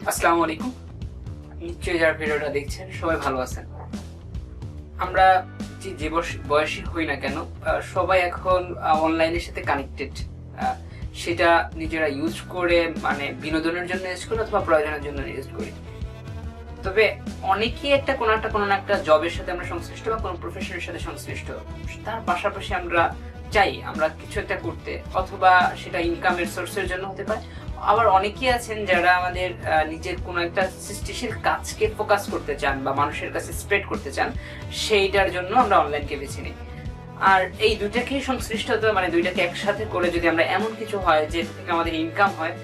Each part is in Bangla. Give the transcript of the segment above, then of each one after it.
আসসালামু আলাইকুম। নিশ্চয়ই যারা ভিডিওটা দেখছেন সবাই ভালো আছেন। আমরা যে বয়সী হই না কেন, সবাই এখন অনলাইনের সাথে কানেক্টেড। সেটা নিজেরা ইউজ করে, মানে বিনোদনের জন্য ইউজ করি অথবা প্রয়োজনের জন্য ইউজ করি। তবে অনেকেই কোনো একটা জবের সাথে আমরা সংশ্লিষ্ট বা কোনো প্রফেশনের সাথে সংশ্লিষ্ট। তার পাশাপাশি আমরা চাই আমরা কিছু একটা করতে, অথবা সেটা ইনকামের সোর্সের জন্য হতে পারে। আবার অনেকেই আছেন যারা আমাদের নিজের কোনো একটা সৃষ্টিশীল কাজকে ফোকাস করতে চান বা মানুষের কাছে স্প্রেড করতে চান, সেইটার জন্য আমরা অনলাইনকে বেছে নিই। আর এই দুইটাকেই সংশ্লিষ্ট হতে, মানে দুইটাকে একসাথে করে যদি আমরা এমন কিছু হয় যে থেকে আমাদের ইনকাম হয়,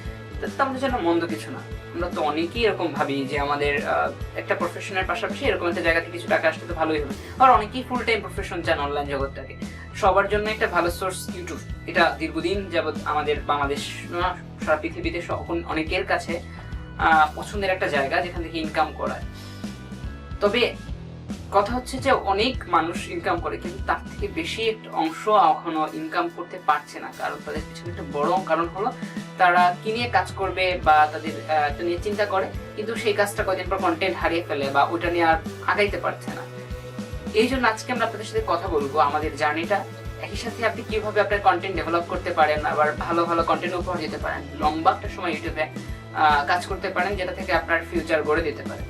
তো আমাদের জন্য মন্দ কিছু না। আমরা তো অনেকেই এরকম ভাবি যে আমাদের একটা প্রফেশনের পাশাপাশি এরকম একটা জায়গা থেকে কিছু টাকা আসলে তো ভালোই হবে। আর অনেকেই ফুল টাইম প্রফেশন চান অনলাইন জগৎটাকে। সবার জন্য একটা ভালো সোর্স ইউটিউব। এটা দীর্ঘদিন যাবৎ আমাদের বাংলাদেশ, সারা পৃথিবীতে অনেকের কাছে পছন্দের একটা জায়গা যেখান থেকে ইনকাম করায়। তবে কথা হচ্ছে যে অনেক মানুষ ইনকাম করে, কিন্তু তার থেকে বেশি একটা অংশ এখনো ইনকাম করতে পারছে না। কারণ তাদের পিছনে একটা বড় কারণ হলো তারা কি নিয়ে কাজ করবে বা তাদের এটা নিয়ে চিন্তা করে, কিন্তু সেই কাজটা কদিন পর কন্টেন্ট হারিয়ে ফেলে বা ওইটা নিয়ে আর আগাইতে পারছে না। এই জন্য আজকে আমরা আপনাদের সাথে কথা বলবো আমাদের জার্নিটা। একই সাথে আপনি কিভাবে আপনার কন্টেন্ট ডেভেলপ করতে পারেন, আবার ভালো ভালো কন্টেন্ট উপহার দিতে পারেন, লম্বা একটা সময় ইউটিউবে কাজ করতে পারেন, যেটা থেকে আপনার ফিউচার গড়ে দিতে পারে।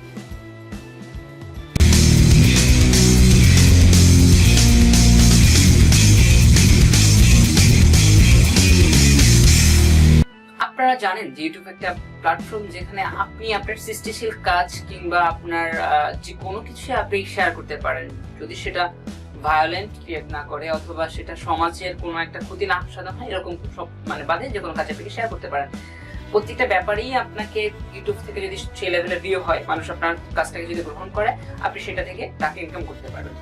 আপনারা জানেন যে ইউটিউব একটা প্ল্যাটফর্ম যেখানে আপনি আপনার সৃষ্টিশীল কাজ কিংবা আপনার যে কোনো কিছু আপনি শেয়ার করতে পারেন, যদি সেটা ভায়োলেন্ট ক্রিয়েট না করে অথবা সেটা সমাজের কোনো একটা ক্ষতি না সাধন হয়, এরকম সব মানে বাদে যে কোনো কাজ আপনি শেয়ার করতে পারেন। প্রত্যেকটা ব্যাপারেই আপনাকে ইউটিউব থেকে যদি সেই লেভেলের ভিউ হয়, মানুষ আপনার কাজটাকে যদি গ্রহণ করে, আপনি সেটা থেকে টাকা ইনকাম করতে পারবেন।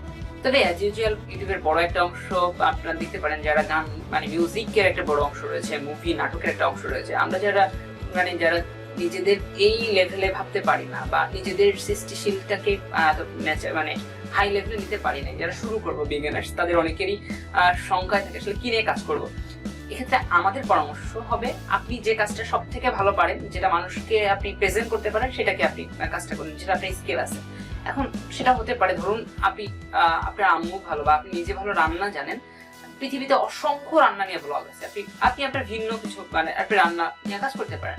তবে অ্যাজ ইউজুয়াল ইউটিউবের বড় একটা অংশ আপনারা দেখতে পারেন, যারা গান মানে মিউজিকের একটা বড় অংশ রয়েছে, মুভি নাটকের একটা অংশ রয়েছে। আমরা যারা নিজেদের এই লেভেলে ভাবতে পারি না বা নিজেদের সৃষ্টিশীলটাকে মানে হাই লেভেলে নিতে পারি না, যারা শুরু করবো বিগিনার্স, তাদের অনেকেরই সংখ্যায় থাকে আসলে কি নিয়ে কাজ করবো। এক্ষেত্রে আমাদের পরামর্শ হবে, আপনি যে কাজটা সব থেকে ভালো পারেন, যেটা মানুষকে আপনি প্রেজেন্ট করতে পারেন, সেটাকে আপনি কাজটা করুন, যেটা আপনার স্কিল আছে। এখন সেটা হতে পারে, ধরুন আপনি আপনার আম্মু ভালো বা আপনি নিজে ভালো রান্না জানেন। পৃথিবীতে অসংখ্য রান্না নিয়ে ব্লগ আছে। আপনি আপনার ভিন্ন কিছু মানে আপনি রান্না নিয়ে কাজ করতে পারেন।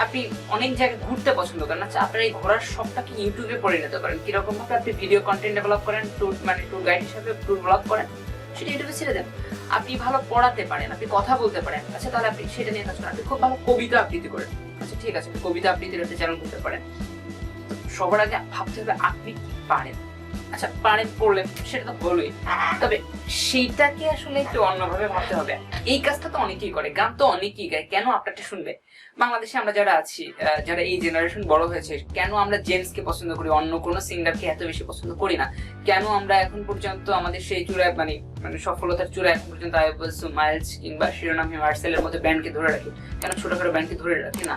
আপনি অনেক জায়গায় ঘুরতে পছন্দ করেন, আচ্ছা আপনার এই ঘোরার সবটাকে ইউটিউবে পরিণত করেন। কিরকম ভাবে আপনি ভিডিও কন্টেন্ট ডেভেলপ করেন, ট্যুর গাইড হিসাবে ট্যুর ব্লগ করেন, সেটা ইউটিউবে ছেড়ে দেন। আপনি ভালো পড়াতে পারেন, আপনি কথা বলতে পারেন, আচ্ছা তাহলে আপনি সেটা নিয়ে কাজ করেন। আপনি খুব ভালো কবিতা আবৃত্তি করেন, আচ্ছা ঠিক আছে, আপনি কবিতা আবৃত্তির একটা চ্যানেল করতে পারেন। সবার আগে ভাবতে হবে আপনি কি পারেন। আচ্ছা পারেন করলেন, সেটা তো হলোই, তবে সেইটাকে আসলে একটু অন্যভাবে ভাবতে হবে। এই কাজটা তো অনেকেই করে, গান তো অনেকেই গায়, কেন আপনারটা শুনবে? বাংলাদেশে আমরা যারা আছি, যারা এই জেনারেশন বড় হয়েছে, কেন আমরা জেমসকে পছন্দ করি, অন্য কোনো সিঙ্গারকে এত বেশি পছন্দ করি না? কেন আমরা এখন পর্যন্ত আমাদের সেই চূড়ায় মানে সফলতার চূড়ায় এখন পর্যন্ত মাইলস কিংবা শিরোনাম হিমার্সেলের মতো ব্যান্ডকে ধরে রাখি, কেন ছোটখাটো ব্যান্ডকে ধরে রাখি না?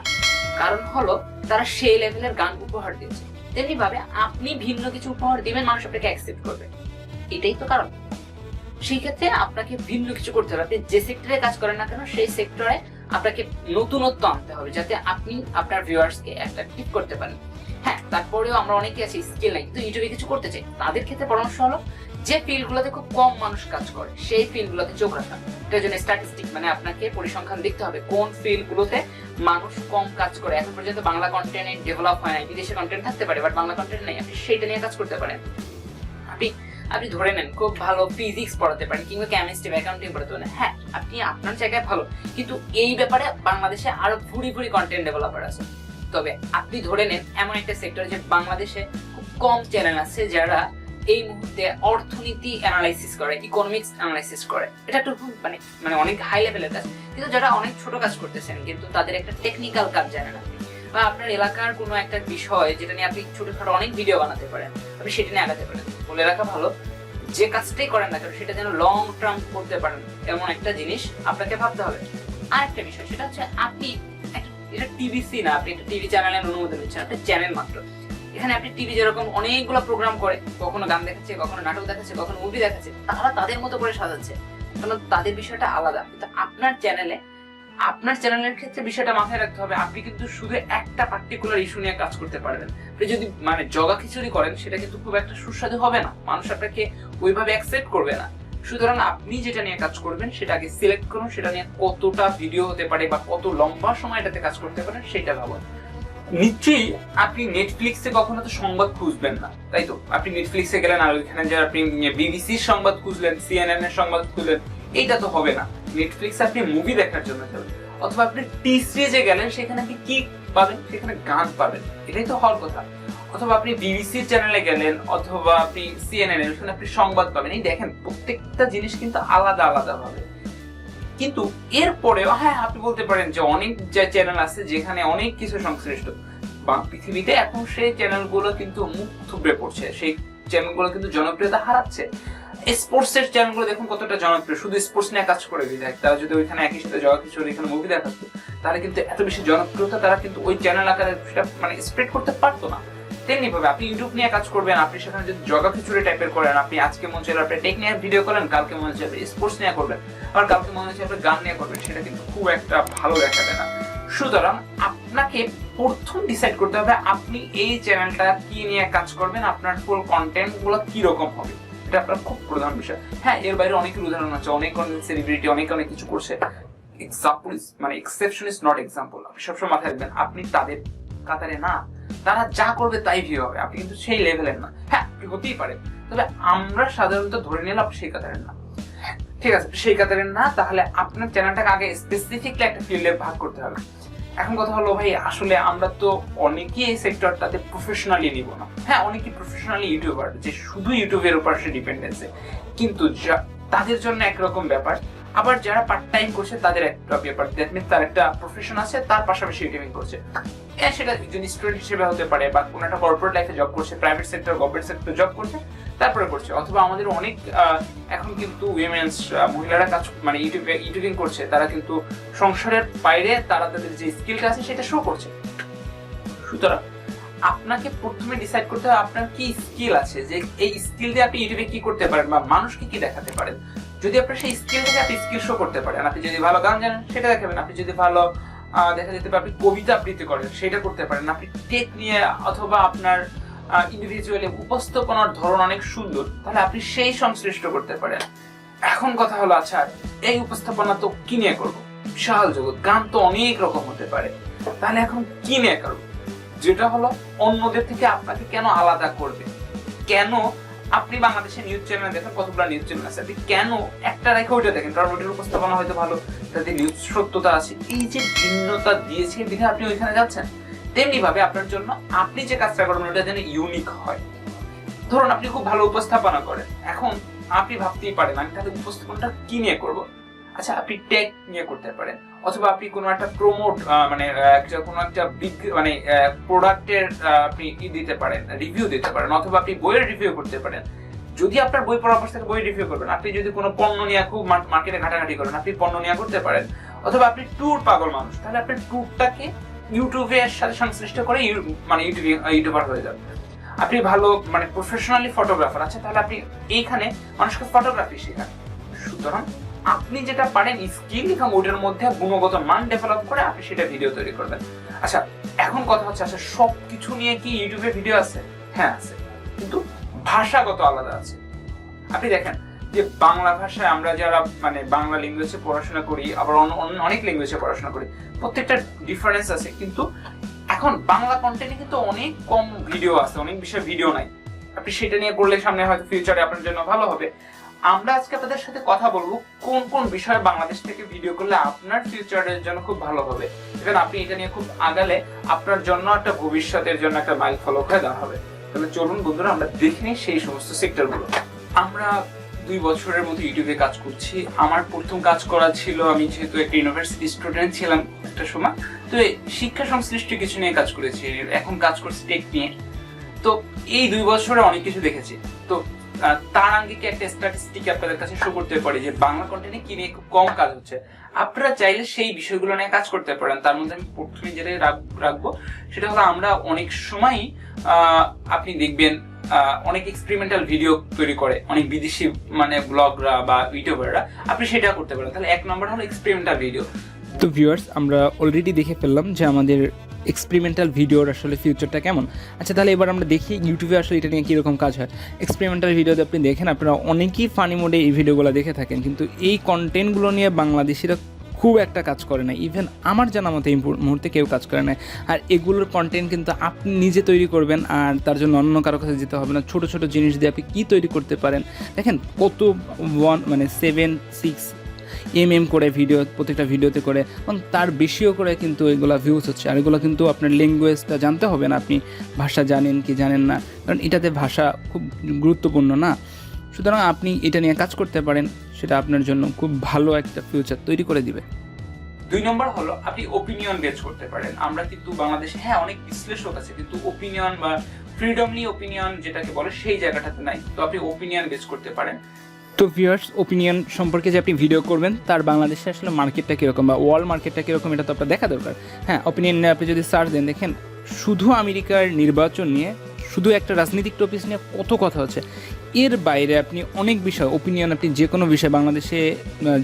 কারণ হলো তারা সেই লেভেলের গান উপহার দিয়েছে। তেমনি ভাবে আপনি ভিন্ন কিছু উপহার দিবেন, মানুষ আপনাকে অ্যাকসেপ্ট করবে, এটাই তো কারণ। সেই ক্ষেত্রে আপনাকে ভিন্ন কিছু করতে হবে। আপনি যে সেক্টরে কাজ করেন না কেন, সেই সেক্টরে আপনাকে নতুনত্ব আনতে হবে, যাতে আপনি আপনার ভিউয়ার্সকে অ্যাট্রাক্টিভ করতে পারেন। হ্যাঁ, তারপরেও আমরা অনেকে আছি স্কিল নাই কিন্তু ইউটিউবে কিছু করতে চাই, তাদের ক্ষেত্রে পরামর্শ হলো যে ফিল্ডগুলোতে খুব কম মানুষ কাজ করে সেই ফিল্ডগুলোতে চোখ রাখা। এটার জন্য স্ট্যাটিস্টিক মানে আপনাকে পরিসংখ্যান দেখতে হবে কোন ফিল্ডগুলোতে মানুষ কম কাজ করে। এখন পর্যন্ত বাংলা কন্টেন্ট ডেভেলপ হয় নাই, বিদেশি কন্টেন্ট থাকতে পারে বাট বাংলা কন্টেন্ট নেই, আপনি সেইটা নিয়ে কাজ করতে পারেন। আপনি ধরে নেন খুব ভালো ফিজিক্স পড়াতে পারেন কিংবা কেমিস্ট্রি বা অ্যাকাউন্টিং পড়াতে পারেন, হ্যাঁ আপনি আপনার জায়গায় ভালো, কিন্তু এই ব্যাপারে বাংলাদেশে আরো ভুরি কন্টেন্ট ডেভেলপার আছে। তবে আপনি ধরে নেন এমন একটা সেক্টর যে বাংলাদেশে খুব কম চ্যানেল আছে যারা এই মুহূর্তে অর্থনীতি অ্যানালাইসিস করে, ইকোনমিক্স অ্যানালাইসিস করে। এটা একটু মানে অনেক হাই লেভেলের কাজ, কিন্তু যারা অনেক ছোট কাজ করতেছেন কিন্তু তাদের একটা টেকনিক্যাল কাজ জানেন আপনি, বা আপনার এলাকার কোনো একটা বিষয় যেটা নিয়ে আপনি ছোটখাটো অনেক ভিডিও বানাতে পারেন, আপনি সেটা নিয়ে আগাতে পারেন। বলে রাখা ভালো, যে কাজটাই করেন না কেন সেটা যেন লং টার্ম করতে পারেন, এমন একটা জিনিস আপনাকে ভাবতে হবে। আর একটা বিষয়, সেটা হচ্ছে আপনি এটা টিভিসি না, আপনি একটা টিভি চ্যানেলের অনুমোদন নিচ্ছেন, একটা চ্যানেল মাত্র। এখানে আপনি টিভি যেরকম অনেকগুলো প্রোগ্রাম করে, কখনো গান দেখাচ্ছে, কখনো নাটক দেখাচ্ছে, কখনো মুভি দেখাচ্ছে, তারা তাদের মতো করে সাজাচ্ছে, কারণ তাদের বিষয়টা আলাদা। কিন্তু আপনার চ্যানেলে আপনার চ্যানেলের ক্ষেত্রে বিষয়টা মাথায় রাখতে হবে, আপনি কিন্তু শুধু একটা পার্টিকুলার ইস্যু নিয়ে কাজ করতে পারবেন। আপনি যদি মানে জগা খিচুড়ি করেন সেটা কিন্তু খুব একটা সুস্বাদু হবে না, মানুষ আপনাকে ওইভাবে অ্যাকসেপ্ট করবে না। সুতরাং আপনি যেটা নিয়ে কাজ করবেন সেটা আগে সিলেক্ট করুন, সেটা নিয়ে কতটা ভিডিও হতে পারে বা কত লম্বা সময় এটাতে কাজ করতে পারেন সেটা ভাবুন। নিশ্চয়ই আপনি নেটফ্লিক্সে কখনো তো সংবাদ খুঁজবেন না, তাই তো? আপনি নেটফ্লিক্সে গেলেন আর ওইখানে যে আপনি বিবিসির সংবাদ খুঁজলেন, সিএনএন এর সংবাদ খুঁজলেন, এইটা তো হবে না। নেটফ্লিক্সে আপনি মুভি দেখার জন্য যাবেন, অথবা আপনি টি সিরিজে গেলেন, সেখানে আপনি কি পাবেন? সেখানে গান পাবেন, এটাই তো হওয়ার কথা। অথবা আপনি বিবিসির চ্যানেলে গেলেন, অথবা আপনি সিএনএন এর, ওখানে আপনি সংবাদ পাবেন। এই দেখেন, প্রত্যেকটা জিনিস কিন্তু আলাদা আলাদা ভাবে। কিন্তু এরপরেও হ্যাঁ, আপনি বলতে পারেন যে অনেক যে চ্যানেল আছে যেখানে অনেক কিছু সংশ্লিষ্ট, বা পৃথিবীতে এখন সেই চ্যানেলগুলো কিন্তু মুখ থুবড়ে পড়ছে, সেই চ্যানেলগুলো কিন্তু জনপ্রিয়তা হারাচ্ছে। স্পোর্টস এর চ্যানেলগুলো দেখুন কতটা জনপ্রিয়, শুধু স্পোর্টস নিয়ে কাজ করে বিধায় তারা যদি ওইখানে একই সাথে জগা খিচুড়ি এখানে মুভি দেখাতো, তাহলে কিন্তু এত বেশি জনপ্রিয়তা তারা কিন্তু ওই চ্যানেল আকারে সেটা মানে স্প্রেড করতে পারতো না। তেমনি ভাবে আপনি ইউটিউব নিয়ে কাজ করবেন, আপনি সেখানে যদি জগা খিচুড়ি টাইপের করেন, আপনি আজকে মনে হচ্ছে আপনি টেক নিয়ে ভিডিও করেন, কালকে মনে হচ্ছে আপনি স্পোর্টস নিয়ে করবেন, আবার কালকে মনে হচ্ছে আপনি গান নিয়ে করবেন, সেটা কিন্তু খুব একটা ভালো দেখাবে না। সুতরাং আপনাকে প্রথম ডিসাইড করতে হবে আপনি এই চ্যানেলটা কি নিয়ে কাজ করবেন, আপনার ফুল কন্টেন্ট গুলো কি রকম হবে, এটা আপনার খুব প্রধান বিষয়। হ্যাঁ, এর বাইরে অনেকের উদাহরণ আছে, অনেক সেলিব্রিটি অনেক কিছু করছে। এক্সাম্পল মানে এক্সেপশন ইজ নট এক্সাম্পল। আপনি সবসময় মাথায় রাখবেন আপনি তাদের কাতারে না, তারা যা করবে তাই ভিউ হবে, আপনি কিন্তু সেই লেভেলের না। হ্যাঁ, হতেই পারে, তবে আমরা সাধারণত ধরে নিলাম সেই কাতারের না। ঠিক আছে, সেই কাতারের না, তাহলে আপনার চ্যানেলটাকে আগে স্পেসিফিকলি একটা ফিল্ডে ভাগ করতে হবে। এখন কথা হলো ভাই, আসলে আমরা তো অনেকেই এই সেক্টরটাতে প্রফেশনালি নিব না। হ্যাঁ, অনেকেই প্রফেশনালি ইউটিউবার যে শুধু ইউটিউবের উপর সে ডিপেন্ডেন্সে, কিন্তু তাদের জন্য একরকম ব্যাপার। আবার যারা পার্ট টাইম করছে তাদের একটা ব্যাপার, দ্যাট মিন্স তার একটা প্রফেশন আছে, তার পাশাপাশি ইউটিউবিং করছে। সেটা একজন স্টুডেন্ট হিসেবে হতে পারে, বা কোনো একটা কর্পোরেট লাইফে জব করছে, private sector government sector job করছে, তারপরে করছে। অথবা আমাদের অনেক এখন কিন্তু উইমেন্স মহিলারা কাজ মানে ইউটিউবিং করছে, তারা কিন্তু সংসারের বাইরে তারা তাদের যে স্কিলটা আছে সেটা শো করছে। সুতরাং আপনাকে প্রথমে ডিসাইড করতে হবে আপনার কি স্কিল আছে, যে এই স্কিল দিয়ে আপনি ইউটিউবে কি করতে পারেন বা মানুষকে কি দেখাতে পারেন। যদি আপনার সেই স্কিল থেকে আপনি স্কিল শো করতে পারেন, আপনি যদি ভালো গান জানেন সেটা দেখাবেন, আপনি যদি ভালো দেখা যেতে পারে আপনি কবিতা আবৃত্তি করেন সেটা করতে পারেন, আপনি টেক নিয়ে অথবা আপনার ইন্ডিভিজুয়ালি উপস্থাপনার ধরন অনেক সুন্দর, তাহলে আপনি সেই সংশ্লিষ্ট করতে পারেন। এখন কথা হলো, আচ্ছা এই উপস্থাপনা তো কি নিয়ে করবো? বিশাল জগৎ, গান তো অনেক রকম হতে পারে, তাহলে এখন কি নিয়ে করবো? যেটা হলো অন্যদের থেকে আপনাকে কেন আলাদা করবে, কেন আপনি বাংলাদেশের নিউজ চ্যানেল দেখেন, কতগুলো নিউজ চ্যানেল আছে, আপনি কেন একটা রেখে ওইটা দেখেন? কারণ ওইটার উপস্থাপনা হয়তো ভালো, তাতে নিউজ সত্যতা আছে, এই যে ভিন্নতা দিয়েছে বিধে আপনি ওইখানে যাচ্ছেন। তেমনি ভাবে আপনার জন্য আপনি যে কাজটা করবেন ওটা যেন ইউনিক হয়। ধরুন আপনি খুব ভালো উপস্থাপনা করেন, এখন আপনি ভাবতেই পারেন আমি তাদের উপস্থাপনাটা কি নিয়ে করবো। আচ্ছা, আপনি টেক নিয়ে করতে পারেন, অথবা আপনি কোনো একটা প্রমোট মানে কোনো একটা বিগ মানে প্রোডাক্টের আপনি দিতে পারেন, রিভিউ দিতে পারেন, অথবা আপনি বইয়ের রিভিউ করতে পারেন। যদি আপনার বই পড়ার অবস্থা থেকে বই রিভিউ করবেন, আপনি যদি কোনো পণ্য নিয়ে খুব মার্কেটে ঘাটাঘাটি করেন, আপনি পণ্য নিয়ে করতে পারেন। অথবা আপনি ট্যুর পাগল মানুষ, তাহলে আপনি ট্যুরটাকে ইউটিউবের সাথে সংশ্লিষ্ট করে মানে ইউটিউবার হয়ে যাবে। আপনি ভালো মানে প্রফেশনালি ফটোগ্রাফার আছে, তাহলে আপনি এইখানে মানুষকে ফটোগ্রাফি শেখান। সুতরাং আপনি যেটা পারেন স্কিল এবং ওটার মধ্যে গুণগত মান ডেভেলপ করে আপনি সেটা ভিডিও তৈরি করবেন। আচ্ছা, এখন কথা হচ্ছে, আচ্ছা সবকিছু নিয়ে কি ইউটিউবে ভিডিও আছে? হ্যাঁ আছে, কিন্তু ভাষাগত আলাদা আছে। আপনি দেখেন যে বাংলা ভাষায় আমরা যারা মানে বাংলা ল্যাঙ্গুয়েজে পড়াশোনা করি, আবার অনেক ল্যাঙ্গুয়েজে পড়াশোনা করি, প্রত্যেকটা ডিফারেন্স আছে। কিন্তু এখন বাংলা কন্টেন্টে কিন্তু অনেক কম ভিডিও আছে, অনেক বিষয় ভিডিও নাই। আপনি সেটা নিয়ে করলে সামনে হয়তো ফিউচারে আপনার জন্য ভালো হবে। আমরা আজকে আপনাদের সাথে কথা বলবো কোন কোন বিষয়ে বাংলাদেশ থেকে ভিডিও করলে আপনার ফিউচারের জন্য খুব ভালো হবে, এবং আপনি এটা নিয়ে খুব আগালে আপনার জন্য একটা ভবিষ্যতের জন্য একটা মাইল ফলো হয়ে দেওয়া হবে। তাহলে চলুন বন্ধুরা, আমরা দেখে নিই সেই সমস্ত সেক্টরগুলো। আমরা 2 বছরের মতো ইউটিউবে কাজ করছি। আমার প্রথম কাজ করা ছিল, আমি যেহেতু একটা ইউনিভার্সিটি স্টুডেন্ট ছিলাম একটা সময়, তো শিক্ষা সংশ্লিষ্ট কিছু নিয়ে কাজ করেছি। এখন কাজ করছি টেক নিয়ে। তো এই 2 বছরে অনেক কিছু দেখেছি। তো তার আঙ্গিকে একটা স্ট্যাটিস্টিক আপনাদের কাছে শো করতে পারি যে বাংলা কন্টেন্টে কি নিয়ে খুব কম কাজ হচ্ছে। আপনারা চাইলে সেই বিষয়গুলো নিয়ে কাজ করতে পারেন। তার মধ্যে আমি প্রথমে যেটা রাখবো সেটা হলো, আমরা অনেক সময় আপনি দেখবেন অনেক এক্সপেরিমেন্টাল ভিডিও তৈরি করে অনেক বিদেশি মানে ব্লগরা বা ইউটিউবাররা, আপনি সেটা করতে পারেন। তাহলে 1 নম্বর হলো এক্সপেরিমেন্টাল ভিডিও। তো ভিউয়ার্স, আমরা অলরেডি দেখে ফেললাম যে আমাদের এক্সপেরিমেন্টাল ভিডিওর আসলে ফিউচারটা কেমন। আচ্ছা, তাহলে এবার আমরা দেখি ইউটিউবে আসলে এটা নিয়ে কীরকম কাজ হয়। এক্সপেরিমেন্টাল ভিডিওতে আপনি দেখেন, আপনারা অনেকেই ফানি মোডে এই ভিডিওগুলো দেখে থাকেন, কিন্তু এই কন্টেন্টগুলো নিয়ে বাংলাদেশিরা খুব একটা কাজ করে না। ইভেন আমার জানা মতো এই মুহূর্তে কেউ কাজ করে না। আর এগুলোর কন্টেন্ট কিন্তু আপনি নিজে তৈরি করবেন, আর তার জন্য অন্য কারো কাছে যেতে হবে না। ছোটো ছোটো জিনিস দিয়ে আপনি কী তৈরি করতে পারেন দেখেন, কত 7-6 করে ভিডিও, প্রত্যেকটা ভিডিওতে করে, এবং তার বেশিও করে কিন্তু এগুলো ভিউজ হচ্ছে। আর এগুলো কিন্তু আপনার ল্যাঙ্গুয়েজটা জানতে হবে না, আপনি ভাষা জানেন কি জানেন না, কারণ এটাতে ভাষা খুব গুরুত্বপূর্ণ না। সুতরাং আপনি এটা নিয়ে কাজ করতে পারেন, সেটা আপনার জন্য খুব ভালো একটা ফিউচার তৈরি করে দিবে। 2 নম্বর হলো আপনি ওপিনিয়ন বেচ করতে পারেন। আমরা কিন্তু বাংলাদেশে অনেক বিশ্লেষক আছে, কিন্তু ওপিনিয়ন বা ফ্রিডমলি ওপিনিয়ন যেটাকে বলে সেই জায়গাটাতে নাই। তো আপনি ওপিনিয়ন বেচ করতে পারেন। তো ভিউয়ার্স, ওপিনিয়ন সম্পর্কে যে আপনি ভিডিও করবেন তার বাংলাদেশে আসলে মার্কেটটা কীরকম বা ওয়ার্ল্ড মার্কেটটা কীরকম, এটা তো আপনার দেখা দরকার। হ্যাঁ, ওপিনিয়ন নিয়ে আপনি যদি সার্চ দেন, দেখেন শুধু আমেরিকার নির্বাচন নিয়ে, শুধু একটা রাজনৈতিক টপিক নিয়ে কত কথা হচ্ছে। এর বাইরে আপনি অনেক বিষয় ওপিনিয়ন, আপনি যে কোনো বিষয় বাংলাদেশে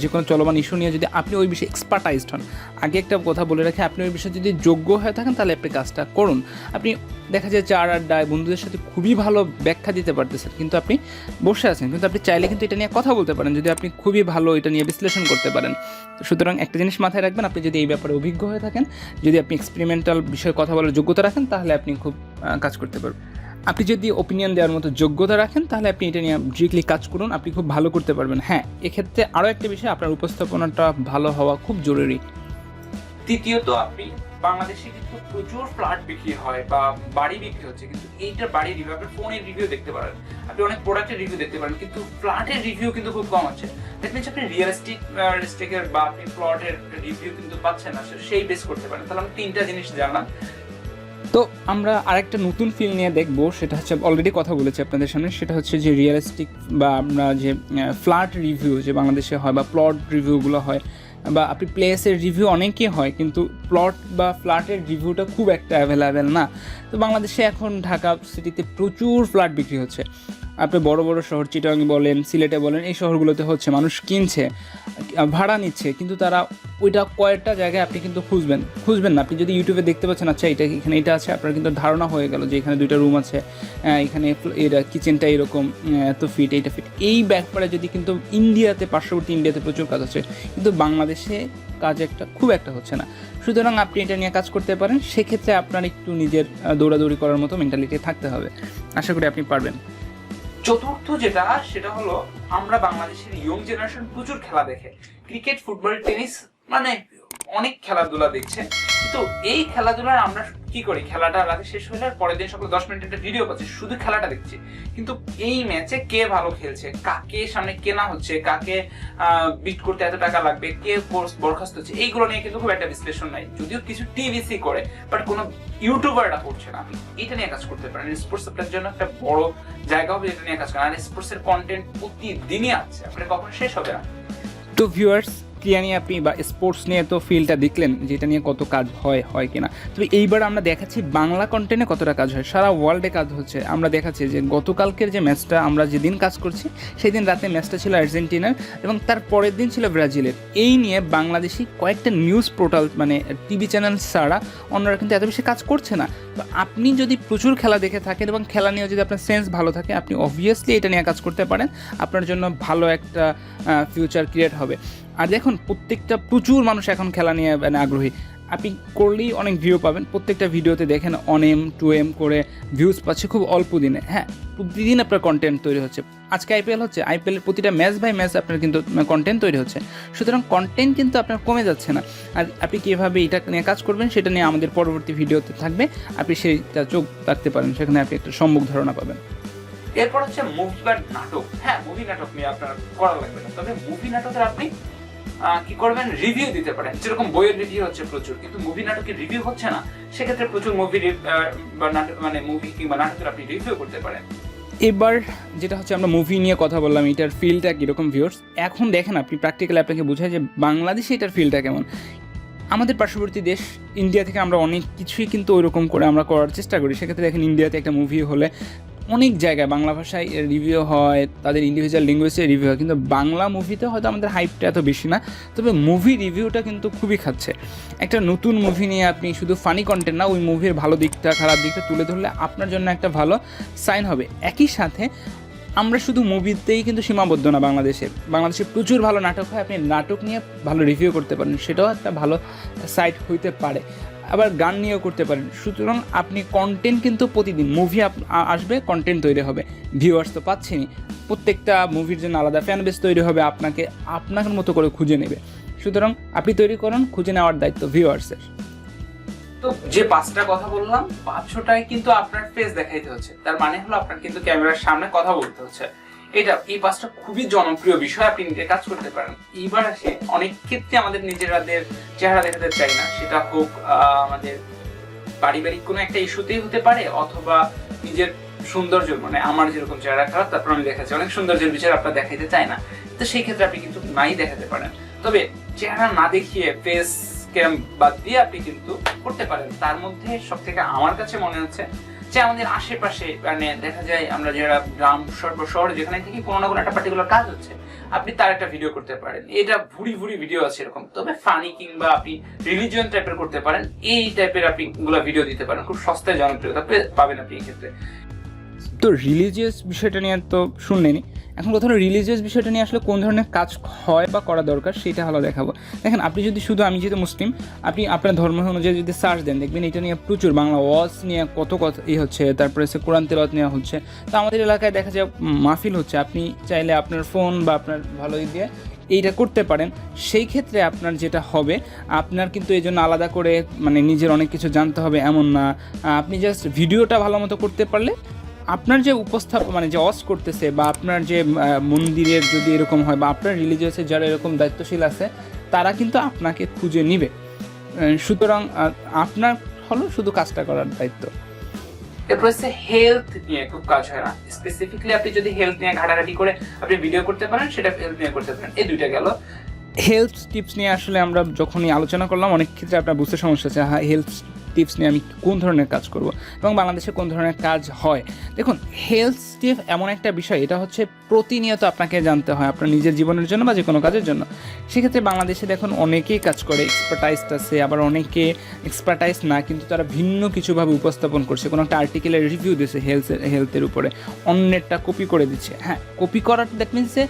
যে কোনো চলমান ইস্যু নিয়ে যদি আপনি ওই বিষয়ে এক্সপার্টাইজড হন, আগে একটা কথা বলে রাখি, আপনি ওই বিষয়ে যদি যোগ্য হয়ে থাকেন তাহলে আপনি কাজটা করুন। আপনি দেখা যায় চার আড্ডায় বন্ধুদের সাথে খুবই ভালো ব্যাখ্যা দিতে পারতেছেন, কিন্তু আপনি বসে আছেন, কিন্তু আপনি চাইলে কিন্তু এটা নিয়ে কথা বলতে পারেন যদি আপনি খুবই ভালো এটা নিয়ে বিশ্লেষণ করতে পারেন। সুতরাং একটা জিনিস মাথায় রাখবেন, আপনি যদি এই ব্যাপারে অভিজ্ঞ হয়ে থাকেন, যদি আপনি এক্সপেরিমেন্টাল বিষয়ে কথা বলার যোগ্যতা রাখেন, তাহলে আপনি খুব কাজ করতে পারবেন। আপনি যদি ওপিনিয়ন দেওয়ার মতো যোগ্যতা রাখেন, তাহলে আপনি এটা নিয়ে ডিরেক্টলি কাজ করুন, আপনি খুব ভালো করতে পারবেন। হ্যাঁ, এক্ষেত্রে আরও একটা বিষয়, আপনার উপস্থাপনাটা ভালো হওয়া খুব জরুরি। তৃতীয়ত, আপনি বাংলাদেশে কিন্তু প্রচুর ফ্ল্যাট বিক্রি হয় বা বাড়ি বিক্রি হচ্ছে, কিন্তু এইটার বাড়ির রিভিউ, আপনি ফোনের রিভিউ দেখতে পারেন, আপনি অনেক প্রোডাক্টের রিভিউ দেখতে পারেন, কিন্তু ফ্ল্যাটের রিভিউ কিন্তু খুব কম আছে। দ্যাট মিনস আপনি রিয়েলিস্টিকের বা আপনি প্লটের রিভিউ কিন্তু পাচ্ছেন না, সেই বেস করতে পারেন। তাহলে আমি 3টা জিনিস জানলাম। তো আমরা আরেকটা নতুন ফিল নিয়ে দেখবো, সেটা হচ্ছে অলরেডি কথা বলেছি আপনাদের সামনে, সেটা হচ্ছে যে রিয়েলিস্টিক বা আমরা যে ফ্ল্যাট রিভিউ যে বাংলাদেশে হয় বা প্লট রিভিউগুলো হয়, বা আপনি প্লেসের রিভিউ অনেকই হয়, কিন্তু প্লট বা ফ্ল্যাটের রিভিউটা খুব একটা অ্যাভেলেবেল না। তো বাংলাদেশে এখন ঢাকা সিটিতে প্রচুর ফ্ল্যাট বিক্রি হচ্ছে। আপনি বড় বড় শহর, চিটাগাং বলেন, সিলেটে বলেন, এই শহরগুলোতে হচ্ছে, মানুষ কিনছে, ভাড়া নিচ্ছে, কিন্তু তারা ওইটা কয়েকটা জায়গায় আপনি কিন্তু খুঁজবেন না। আপনি যদি ইউটিউবে দেখতে পাচ্ছেন, আচ্ছা এটা এখানে এটা আছে, আপনার কিন্তু ধারণা হয়ে গেল যে এখানে 2টা রুম আছে, এখানে এটা কিচেনটা এরকম, এত ফিট, এইটা ফিট। এই ব্যাপারে যদি কিন্তু ইন্ডিয়াতে, পার্শ্ববর্তী ইন্ডিয়াতে প্রচুর কাজ হচ্ছে, কিন্তু বাংলাদেশে কাজ খুব একটা হচ্ছে না। সুতরাং আপনি এটা নিয়ে কাজ করতে পারেন। সেক্ষেত্রে আপনার একটু নিজের দৌড়াদৌড়ি করার মতো মেন্টালিটি থাকতে হবে। আশা করি আপনি পারবেন। চতুর্থ সেটা হলো, আমরা বাংলাদেশের ইয়ং জেনারেশন প্রচুর খেলা দেখে, ক্রিকেট, ফুটবল, টেনিস, মানে অনেক খেলাধুলা দেখছে। তো এই খেলাধুলার আমরা কি করি, খেলাটা রাতে শেষ হলে আর পরের দিন সকালে 10 মিনিটের একটা ভিডিও পাচ্ছি, শুধু খেলাটা দেখছি, কিন্তু এই ম্যাচে কে ভালো খেলছে, কাকে সামনে কেনা হচ্ছে, কাকে বিট করতে এত টাকা লাগবে, কে বরখাস্ত হচ্ছে, এইগুলো নিয়ে কিন্তু খুব একটা বিশ্লেষণ নাই। যদিও কিছু টিভিসি করে, বাট কোনো ইউটিউবাররা করছে না। আপনি এটা নিয়ে কাজ করতে পারেন। স্পোর্টস আপনার জন্য একটা বড় জায়গা হবে, এটা নিয়ে কাজ করেন। আর স্পোর্টস এর কন্টেন্ট প্রতিদিনই আছে, আপনার কখনো শেষ হবে না। তো ভিউয়ার্স, ক্রিয়া নিয়ে আপনি বা স্পোর্টস নিয়ে তো ফিল্ডটা দেখলেন যে এটা নিয়ে কত কাজ হয় কিনা। তবে এইবার আমরা দেখাচ্ছি বাংলা কন্টেন্টে কতটা কাজ হয়, সারা ওয়ার্ল্ডে কাজ হচ্ছে। আমরা দেখাচ্ছি যে গতকালকের যে ম্যাচটা, আমরা যেদিন কাজ করছি সেই দিন রাতে ম্যাচটা ছিল আর্জেন্টিনার, এবং তার পরের দিন ছিল ব্রাজিলের। এই নিয়ে বাংলাদেশি কয়েকটা নিউজ পোর্টাল, মানে টিভি চ্যানেল ছাড়া অন্যরা কিন্তু এত বেশি কাজ করছে না। তো আপনি যদি প্রচুর খেলা দেখে থাকেন এবং খেলা নিয়ে যদি আপনার সেন্স ভালো থাকে, আপনি অবভিয়াসলি এটা নিয়ে কাজ করতে পারেন, আপনার জন্য ভালো একটা ফিউচার ক্রিয়েট হবে। আর দেখুন, প্রচুর মানুষ এখন খেলা নিয়ে আগ্রহী। আপনি করলেই অনেক ভিউ পাবেন। প্রত্যেকটা ভিডিওতে দেখেন 1M 2M করে ভিউজ পাচ্ছে খুব অল্প দিনে। হ্যাঁ, প্রতিদিন আপনার কন্টেন্ট তৈরি হচ্ছে। আজকে আইপিএল হচ্ছে, আইপিএলের প্রতিটা ম্যাচ বাই ম্যাচ আপনার কিন্তু কন্টেন্ট তৈরি হচ্ছে। সুতরাং কন্টেন্ট কিন্তু আপনার কমে যাচ্ছে না। আর আপনি কীভাবে এটা নিয়ে কাজ করবেন সেটা নিয়ে আমাদের পরবর্তী ভিডিওতে থাকবে, আপনি সেইটা চোখ রাখতে পারেন, সেখানে আপনি একটা সম্মুখ ধারণা পাবেন। এরপর হচ্ছে মুভি বা নাটক। হ্যাঁ, মুভি নাটক নিয়ে আপনার করা লাগবে না, তবে মুভি নাটকের আপনি কি করবেন, রিভিউ দিতে পারেন। যেরকম বইয়ের রিভিউ হচ্ছে প্রচুর, কিন্তু মুভি নাটকের রিভিউ হচ্ছে না, সেক্ষেত্রে প্রচুর মুভি বা নাটক, মানে মুভি কিংবা নাটকের আপনি রিভিউ করতে পারেন। এবার যেটা হচ্ছে, আমরা মুভি নিয়ে কথা বললাম, এটার ফিলটা কীরকম ভিউয়ার্স। এখন দেখেন, আপনি প্র্যাকটিক্যালি আপনাকে বোঝায় যে বাংলাদেশে এটার ফিলটা কেমন। আমাদের পার্শ্ববর্তী দেশ ইন্ডিয়া থেকে আমরা অনেক কিছুই কিন্তু ওইরকম করে আমরা করার চেষ্টা করি। সেক্ষেত্রে দেখেন, ইন্ডিয়াতে একটা মুভি হলে অনেক জায়গায় বাংলা ভাষায় রিভিউ হয়, তাদের ইন্ডিভিজুয়াল ল্যাঙ্গুয়েজে রিভিউ হয়, কিন্তু বাংলা মুভিতে হয়তো আমাদের হাইপটা এত বেশি না, তবে মুভি রিভিউটা কিন্তু খুবই খাচ্ছে। একটা নতুন মুভি নিয়ে আপনি শুধু ফানি কন্টেন্ট না, ওই মুভির ভালো দিকটা খারাপ দিকটা তুলে ধরলে আপনার জন্য একটা ভালো সাইন হবে। একই সাথে আমরা শুধু মুভিতেই কিন্তু সীমাবদ্ধ না, বাংলাদেশে প্রচুর ভালো নাটক হয়, আপনি নাটক নিয়ে ভালো রিভিউ করতে পারেন, সেটাও একটা ভালো সাইট হইতে পারে। আবার গান নিয়েও করতে পারেন। সুতরাং আপনি কন্টেন্ট কিন্তু প্রতিদিন মুভি আসবে, কন্টেন্ট তৈরি হবে, ভিউয়ার্স তো পাচ্ছেনই, প্রত্যেকটা মুভির জন্য আলাদা ফ্যান বেস তৈরি হবে, আপনাকে আপনার মতো করে খুঁজে নেবে। সুতরাং আপনি তৈরি করুন, খুঁজে নেওয়ার দায়িত্ব ভিউয়ার্সের। তো যে 5টা কথা বললাম 5টায় কিন্তু আপনার ফেস দেখাইতে হচ্ছে, তার মানে হলো আপনার কিন্তু ক্যামেরার সামনে কথা বলতে হচ্ছে। এই 5টা খুবই জনপ্রিয় বিষয়, আপনি নিজে কাজ করতে পারেন। এইবার আসে অনেক ক্ষেত্রে আমাদের নিজেরাদের চেহারা দেখাতে চাই না, সেটা হোক আমাদের পারিবারিক কোনো একটা ইস্যুতেই হতে পারে, অথবা নিজের সৌন্দর্য, মানে আমার যেরকম চেহারা খারাপ তারপর আমি দেখাচ্ছি অনেক সৌন্দর্যের বিষয় আপনার দেখাইতে চায় না, তো সেই ক্ষেত্রে আপনি কিন্তু নাই দেখাতে পারেন। তবে চেহারা না দেখিয়ে ফেস ক্যাম বাদ দিয়ে আপনি কিন্তু করতে পারেন। তার মধ্যে সব থেকে আমার কাছে মনে হচ্ছে যে আমাদের আশেপাশে মানে দেখা যায় আমরা যারা গ্রাম শহরে যেখানে থেকে কোনো না কোনো একটা পার্টিকুলার কাজ হচ্ছে, আপনি তার একটা ভিডিও করতে পারেন। এটা ভুরি ভিডিও আছে এরকম, তবে ফানি কিংবা আপনি রিলিজিয়ন টাইপের করতে পারেন, এই টাইপের আপনি গুলা ভিডিও দিতে পারেন, খুব সস্তায় জনপ্রিয়তা পাবেন আপনি এই ক্ষেত্রে। তো রিলিজিয়াস বিষয়টা নিয়ে তো শুনলেনি, এখন কথা হলো রিলিজিয়াস বিষয়টা নিয়ে আসলে কোন ধরনের কাজ হয় বা করা দরকার সেটা হলো দেখাবো। দেখেন, আপনি যদি শুধু, আমি যেহেতু মুসলিম, আপনি আপনার ধর্ম অনুযায়ী যদি সার্চ দেন, দেখবেন এটা নিয়ে প্রচুর বাংলা ওয়াজ নিয়ে কত কথা হচ্ছে, তারপরে সে কোরআন তেলাওয়াত নেওয়া হচ্ছে। তো আমাদের এলাকায় দেখা যায় মাহফিল হচ্ছে, আপনি চাইলে আপনার ফোন বা আপনার ভালো দিয়ে এইটা করতে পারেন। সেই ক্ষেত্রে আপনার যেটা হবে, আপনার কিন্তু এই জন্য আলাদা করে মানে নিজের অনেক কিছু জানতে হবে এমন না, আপনি জাস্ট ভিডিওটা ভালো মতো করতে পারলে আপনার যে উপস্থাপন মানে যে অস করতেছে, বা আপনার যে মন্দিরের যদি এরকম হয়, বা আপনার রিলিজিয়াসের যারা এরকম দায়িত্বশীল আছে, তারা কিন্তু আপনাকে খুঁজে নিবে। সুতরাং আপনার হলো শুধু কাজটা করার দায়িত্ব। এরপর হচ্ছে হেলথ নিয়ে খুব কাজ হয় না, স্পেসিফিকলি আপনি যদি হেলথ নিয়ে ঘাটাঘাটি করে আপনি ভিডিও করতে পারেন, সেটা হেলথ নিয়ে করতে পারেন। এই দুইটা গেল। হেলথ টিপস নিয়ে আসলে আমরা যখনই আলোচনা করলাম, অনেক ক্ষেত্রে আপনার বুঝতে সমস্যা আছে, হ্যাঁ হেলথ টিপস নিয়ে আমি কোন ধরনের কাজ করব এবং বাংলাদেশে কোন ধরনের কাজ হয়। দেখুন, হেলথ টিপ এমন একটা বিষয়, এটা হচ্ছে প্রতিনিয়ত আপনাকে জানতে হয় আপনার নিজের জীবনের জন্য বা যে কোনো কাজের জন্য। সেক্ষেত্রে বাংলাদেশে দেখুন অনেকেই কাজ করে, এক্সপার্টাইজড আছে, আবার অনেকে এক্সপার্টাইজ না, কিন্তু তারা ভিন্ন কিছুভাবে উপস্থাপন করছে। কোনো একটা আর্টিকেলের রিভিউ দিচ্ছে হেলথের উপরে, অন্যেরটা কপি করে দিচ্ছে। হ্যাঁ, কপি করার দ্যাট মিনসে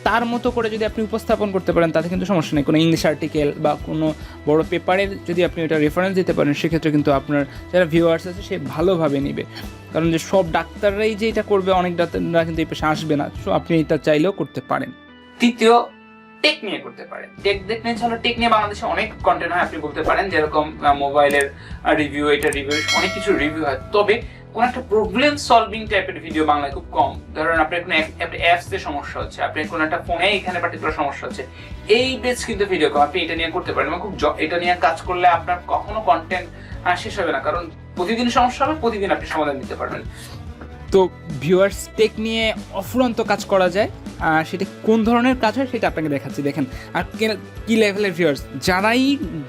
তার মতো করে যদি আপনি উপস্থাপন করতে পারেন তাতে কিন্তু সমস্যা নেই। কোনো ইংলিশ আর্টিকেল বা কোনো বড় পেপারের যদি আপনি এটা রেফারেন্স দিতে পারেন, সেক্ষেত্রে কিন্তু আপনার যারা ভিউয়ার্স আছে সে ভালোভাবে নেবে। কারণ যে সব ডাক্তাররাই যে এটা করবে, অনেক ডাক্তাররা কিন্তু এই পেশা আসবে না, সো আপনি এটা চাইলেও করতে পারেন। তৃতীয়, টেক নিয়ে করতে পারেন। টেক নিয়ে বাংলাদেশে অনেক কন্টেন্ট হয়, আপনি বলতে পারেন যেরকম মোবাইলের রিভিউ, এটা রিভিউ, অনেক কিছু রিভিউ হয়। তবে কোন একটা প্রবলেম সলভিং টাইপের ভিডিও বাংলায় খুব কম। ধরেন আপনার কোনো একটা অ্যাপস এর সমস্যা হচ্ছে, আপনার কোনো একটা ফোনে এখানে পার্টিকুলার সমস্যা হচ্ছে, এই বেস কিন্তু ভিডিও কম, আপনি এটা নিয়ে করতে পারেন। এবং খুব এটা নিয়ে কাজ করলে আপনার কখনো কন্টেন্ট শেষ হবে না, কারণ প্রতিদিন সমস্যা হবে, প্রতিদিন আপনি সমাধান দিতে পারবেন। তো ভিউয়ার্স, টেক নিয়ে অফুরন্ত কাজ করা যায়, সেটা কোন ধরনের কাজ হয় সেটা আপনাকে দেখাচ্ছি। দেখেন, আর কি লেভেলের ভিউয়ার্স, যারাই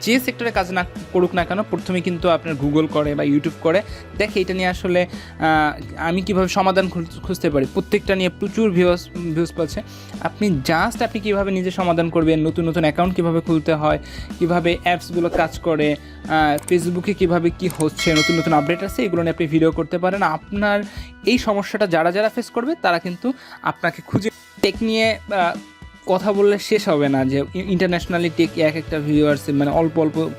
যে সেক্টরে কাজ না করুক না কেন, প্রথমে কিন্তু আপনার গুগল করে বা ইউটিউব করে দেখে এটা নিয়ে আসলে আমি কীভাবে সমাধান খুঁজতে পারি। প্রত্যেকটা নিয়ে প্রচুর ভিউজ পাচ্ছে। আপনি কীভাবে নিজে সমাধান করবেন, নতুন অ্যাকাউন্ট কীভাবে খুলতে হয়, কীভাবে অ্যাপসগুলো কাজ করে, ফেসবুকে কীভাবে কি হচ্ছে, নতুন আপডেট আছে, এগুলো নিয়ে আপনি ভিডিও করতে পারেন। আপনার এই সমস্যাটা যারা ফেস করবে তারা কিন্তু আপনাকে খুঁজে। টেক নিয়ে কথা বললে শেষ হবে না, যে ইন্টারন্যাশনালি টেক এক একটা ভিউয়ার্স মানে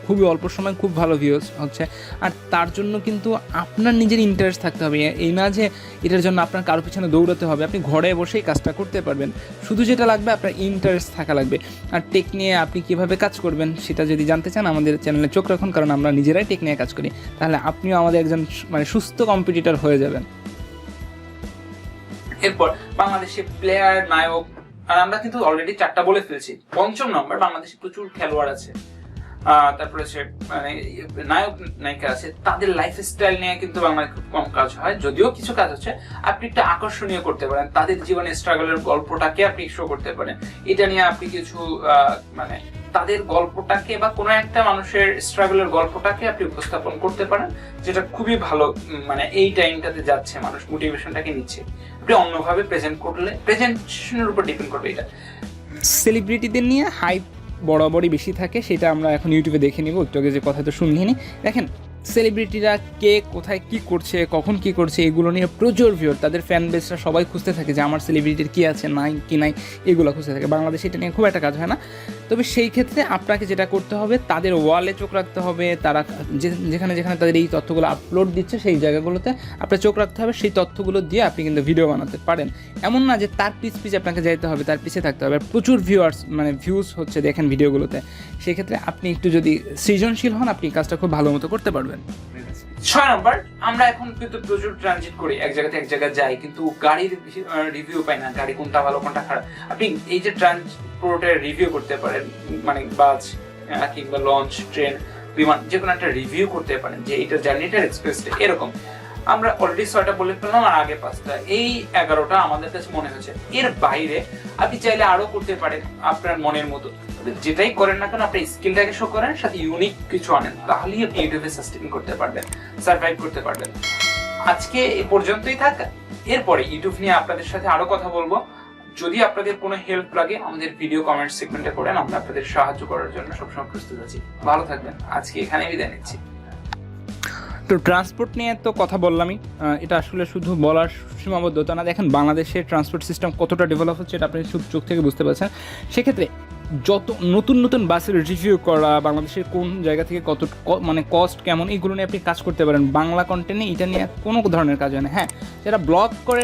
খুবই অল্প সময় খুব ভালো ভিউজ হচ্ছে। আর তার জন্য কিন্তু আপনার নিজের ইন্টারেস্ট থাকতে হবে, এই না যে এটার জন্য আপনার কারো পিছনে দৌড়াতে হবে। আপনি ঘরে বসেই কাজটা করতে পারবেন, শুধু যেটা লাগবে আপনার ইন্টারেস্ট থাকা লাগবে। আর টেক নিয়ে আপনি কীভাবে কাজ করবেন সেটা যদি জানতে চান, আমাদের চ্যানেলে চোখ রাখুন, কারণ আমরা নিজেরাই টেক নিয়ে কাজ করি। তাহলে আপনিও আমাদের একজন মানে সুস্থ কম্পিটিটর হয়ে যাবেন। এরপর বাংলাদেশে প্লেয়ার, নায়ক, আর আমরা কিন্তু অলরেডি 4টা বলে ফেলছি। 5ম নম্বর, বাংলাদেশে প্রচুর খেলোয়াড় আছে, তারপরে সে মানে নায়ক নায়িকা আছে, তাদের লাইফস্টাইল নিয়ে কিন্তু বাংলায় খুব কম কাজ হয়, যদিও কিছু কাজ হচ্ছে। আপনি একটা আকর্ষণীয় করতে পারেন, তাদের জীবনে স্ট্রাগলের গল্পটাকে আপনি শো করতে পারেন, এটা নিয়ে আপনি কিছু মানে তাদের গল্পটাকে বা কোনো একটা মানুষের স্ট্রাগলের গল্পটাকে আপনি উপস্থাপন করতে পারেন, যেটা খুবই ভালো। মানে এই টাইমটাতে যাচ্ছে, মানুষ মোটিভেশনটাকে নিচ্ছে, আপনি অন্যভাবে প্রেজেন্ট করলে প্রেজেন্টেশনের উপর ডিপেন্ড করবে এটা। সেলিব্রিটিদের নিয়ে হাইপ বরাবরই বেশি থাকে, সেটা আমরা এখন ইউটিউবে দেখে নিব। একটু আগে যে কথা তো শুনলেনি, দেখেন সেলিব্রিটিরা কে কোথায় কি করছে, কখন কি করছে, এগুলো নিয়ে প্রচুর ভিউর, তাদের ফ্যান বেসরা সবাই খুঁজতে থাকে যে আমার সেলিব্রিটির কী আছে নাই কি নাই, এগুলো খুঁজতে থাকে। বাংলাদেশে এটা নিয়ে খুব একটা কাজ হয় না। তবে সেই ক্ষেত্রে আপনাকে যেটা করতে হবে, তাদের ওয়ালে চোখ রাখতে হবে, তারা যেখানে যেখানে তাদের এই তথ্যগুলো আপলোড দিচ্ছে সেই জায়গাগুলোতে আপনার চোখ রাখতে হবে। সেই তথ্যগুলো দিয়ে আপনি কিন্তু ভিডিও বানাতে পারেন। এমন না যে তার পিছে আপনাকে যাইতে হবে, তার পিছে থাকতে হবে। প্রচুর ভিউজ হচ্ছে দেখেন ভিডিওগুলোতে, সেক্ষেত্রে আপনি একটু যদি সৃজনশীল হন, আপনি কাজটা খুব ভালো মতো করতে পারবেন। 6 নম্বর, আমরা এখন কিন্তু প্রচুর ট্রানজিট করি, এক জায়গা থেকে এক জায়গায় যাই, কিন্তু গাড়ির রিভিউ পাই না, গাড়ি কোনটা ভালো কোনটা খারাপ। আপনি এই যে ট্রান্সপোর্টের রিভিউ করতে পারেন, মানে বাস কিংবা লঞ্চ, ট্রেন, বিমান, যে কোনো একটা রিভিউ করতে পারেন যে এটা জার্নিটার এক্সপ্রেসটা এরকম। আমরা অলরেডি 6টা বলে ফেললাম, আর আগে 5টা, এই 11টা আমাদের কাছে মনে হচ্ছে। এর বাইরে আপনি চাইলে আরো করতে পারেন আপনার মনের মতো। যেটাই করেন না কেন, আপনি স্কিলটাকে শো করেন, সাথে ইউনিক কিছু আনেন, তাহলেই আপনি ইউটিউবে সাস্টেইন করতে পারবেন, সার্ভাইভ করতে পারবেন। আজকে এই পর্যন্তই থাক, এরপরে ইউটিউব নিয়ে আপনাদের সাথে আরো কথা বলবো। যদি আপনাদের কোনো হেল্প লাগে আমাদের ভিডিও কমেন্ট সেগমেন্টে করেন, আমরা আপনাদের সাহায্য করার জন্য সবসময় প্রস্তুত আছি। ভালো থাকবেন, আজকে এখানে বিদায় নিচ্ছি। তো ট্রান্সপোর্ট নিয়ে তো কথা বললামই, এটা আসলে শুধু বলার সীমাবদ্ধতা না। দেখেন বাংলাদেশের ট্রান্সপোর্ট সিস্টেম কতটা ডেভেলপ হচ্ছে, এটা আপনি চোখ থেকে বুঝতে পারছেন। সেক্ষেত্রে যত নতুন নতুন বাসের রিভিউ করা, বাংলাদেশের কোন জায়গা থেকে কত মানে কস্ট কেমন, এইগুলো নিয়ে আপনি কাজ করতে পারেন। বাংলা কন্টেন্টে এটা নিয়ে কোনো ধরনের কাজ হয় না। হ্যাঁ, যারা ব্লগ করে,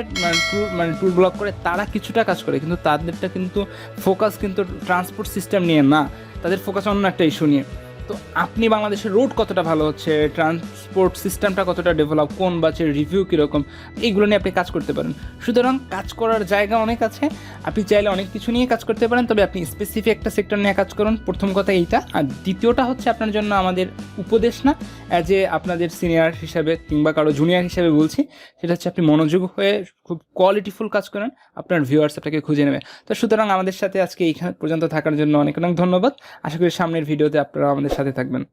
ট্যুর ব্লগ করে, তারা কিছুটা কাজ করে, কিন্তু তাদেরটা কিন্তু ফোকাস কিন্তু ট্রান্সপোর্ট সিস্টেম নিয়ে না, তাদের ফোকাস অন্য একটা ইস্যু নিয়ে। তো আপনি বাংলাদেশের রোড কতটা ভালো হচ্ছে, ট্রান্সপোর্ট সিস্টেমটা কতটা ডেভেলপ, কোন বাসের রিভিউ কীরকম, এইগুলো নিয়ে আপনি কাজ করতে পারেন। সুতরাং কাজ করার জায়গা অনেক আছে, আপনি চাইলে অনেক কিছু নিয়ে কাজ করতে পারেন, তবে আপনি স্পেসিফিক একটা সেক্টর নিয়ে কাজ করুন, প্রথম কথা এইটা। আর দ্বিতীয়টা হচ্ছে আপনার জন্য আমাদের উপদেশ না, অ্যাজ এ আপনাদের সিনিয়র হিসাবে কিংবা কারো জুনিয়র হিসাবে বলছি, সেটা হচ্ছে আপনি মনোযোগ হয়ে খুব কোয়ালিটিফুল কাজ করেন, আপনার ভিউয়ার্স আপনাকে খুঁজে নেবে। তো সুতরাং আমাদের সাথে আজকে এইখানে পর্যন্ত থাকার জন্য অনেক অনেক ধন্যবাদ। আশা করি সামনের ভিডিওতে আপনারা আমাদের সাথে থাকবেন।